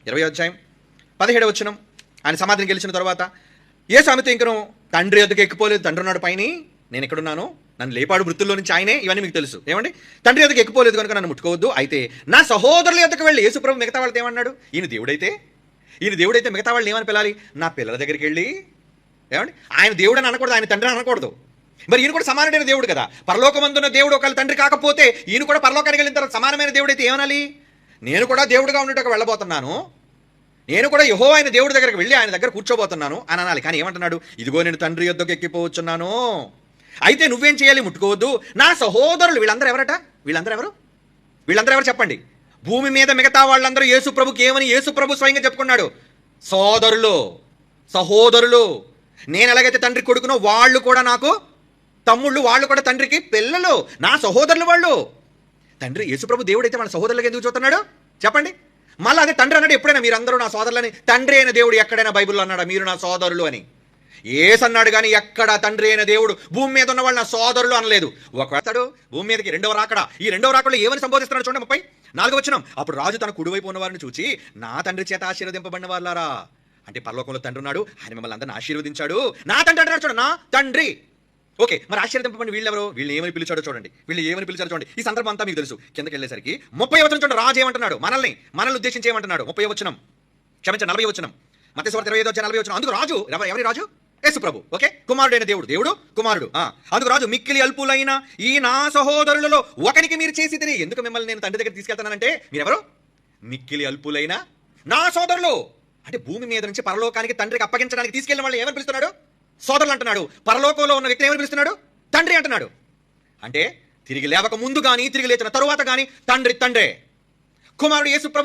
20వ అధ్యాయం 17వ వచనం. ఆయన సమాధిని గెలిచిన తర్వాత యేసు ఆమెతో ఇంకను తండ్రి యొద్దకు ఎక్కిపోలేదు, తండ్రి ఉన్నాడు పైన, నేను ఎక్కడున్నాను, నన్ను లేపాడు మృతుల్లో నుంచి ఆయనే, ఇవన్నీ మీకు తెలుసు. ఏమండి, తండ్రి యొద్దకు ఎక్కిపోలేదు కనుక నన్ను ముట్టుకోవద్దు, అయితే నా సహోదరుల యొద్దకు వెళ్ళి. యేసుప్రభు మిగతా వాళ్ళతో ఏమన్నాడు? ఈయన దేవుడైతే మిగతా వాళ్ళు ఏమని పిలాలి? నా పిల్లల దగ్గరికి వెళ్ళి. ఏమండి, ఆయన దేవుడు అని అనకూడదు, ఆయన తండ్రి అని అనకూడదు. మరి ఈయన కూడా సమానమైన దేవుడు కదా. పరలోకమందున్న దేవుడు ఒకళ్ళ తండ్రి కాకపోతే ఈయన కూడా పరలోకానికి వెళ్ళిన తర్వాత సమానమైన దేవుడైతే ఏమనాలి? నేను కూడా దేవుడుగా ఉండేటకు వెళ్ళబోతున్నాను, నేను కూడా యెహోవా అయిన దేవుడి దగ్గరికి వెళ్ళి ఆయన దగ్గర కూర్చోబోతున్నాను అని అనాలి. కానీ ఏమంటున్నాడు? ఇదిగో నేను తండ్రి యొద్దకు ఎక్కిపోవచ్చున్నాను, అయితే నువ్వేం చేయాలి? ముట్టుకోవద్దు. నా సహోదరులు. వీళ్ళందరూ ఎవరు చెప్పండి? భూమి మీద మిగతా వాళ్ళందరూ యేసు ప్రభుకి ఏమని యేసు ప్రభు స్వయంగా చెప్పుకున్నాడు? సహోదరులు. నేను ఎలాగైతే తండ్రి కొడుకునో వాళ్ళు కూడా నాకు తమ్ముళ్ళు, వాళ్ళు కూడా తండ్రికి పిల్లలు, నా సహోదరులు వాళ్ళు. తండ్రి యేసు ప్రభు దేవుడైతే వాళ్ళ సహోదరులకు ఎందుకు చూస్తున్నాడు చెప్పండి? మళ్ళీ అదే తండ్రి అన్నాడు ఎప్పుడైనా మీరందరూ నా సోదరులని? తండ్రి అయిన దేవుడు ఎక్కడైనా బైబిల్లో అన్నాడా మీరు నా సోదరులు అని? యేసు అన్నాడు కానీ ఎక్కడ తండ్రి అయిన దేవుడు భూమి మీద ఉన్న వాళ్ళు నా సోదరులు అనలేదు. ఒకడు భూమి మీదకి రెండవ రాకడా, ఈ రెండవ రాకడలో ఏమని సంబోధిస్తున్నాడు చూడండి. 34వ వచనం. అప్పుడు రాజు తన కుడివైపు ఉన్న వారిని చూచి, నా తండ్రి చేత ఆశీర్వదింపబడిన వాళ్ళారా. అంటే పరలోకంలో తండ్రి ఉన్నాడు, ఆయన మిమ్మల్ని అందరిని ఆశీర్వదించాడు. నా తండ్రి అంటాడు చూడండి, నా తండ్రి. ఓకే, మరి ఆశీర్వదింపబడిన వీళ్ళెవరు? వీళ్ళు ఏమని పిలిచాడో చూడండి. ఈ సందర్భం అంతా మీకు తెలుసు. కిందకి వెళ్ళేసరికి 30వ వచనం చూడండి. రాజు ఏమంటున్నాడు? మనల్ని ఉద్దేశించి ఏమంటున్నాడు? 30వ వచనం, క్షమించండి 40వ వచనం, మత్తయి సువార్త 25వ 40వ వచనం. అందుకు రాజు, ఎవరి రాజు? యేసు ప్రభు. ఓకే, కుమారుడైన దేవుడు కుమారుడు. అందుకు రాజు, మిక్కిలి అల్పులైన ఈ నా సహోదరులలో ఒకనికి మీరు చేసి తిరిగి, ఎందుకు మిమ్మల్ని నేను తండ్రి దగ్గర తీసుకెళ్తానంటే మీరెవరు? మిక్కిలి అల్పులైన నా సోదరులు. అంటే భూమి మీద నుంచి పరలోకానికి తండ్రికి అప్పగించడానికి తీసుకెళ్ళిన వాళ్ళు ఏమని పిలుస్తున్నాడు? సోదరులు అంటున్నాడు. పరలోకంలో ఉన్న వ్యక్తి ఏమని పిలుస్తున్నాడు? తండ్రి అంటున్నాడు. అంటే తిరిగి లేవక ముందు కానీ తిరిగి లేచిన తరువాత కానీ తండ్రే. కుమారుడు యేసు ప్రభు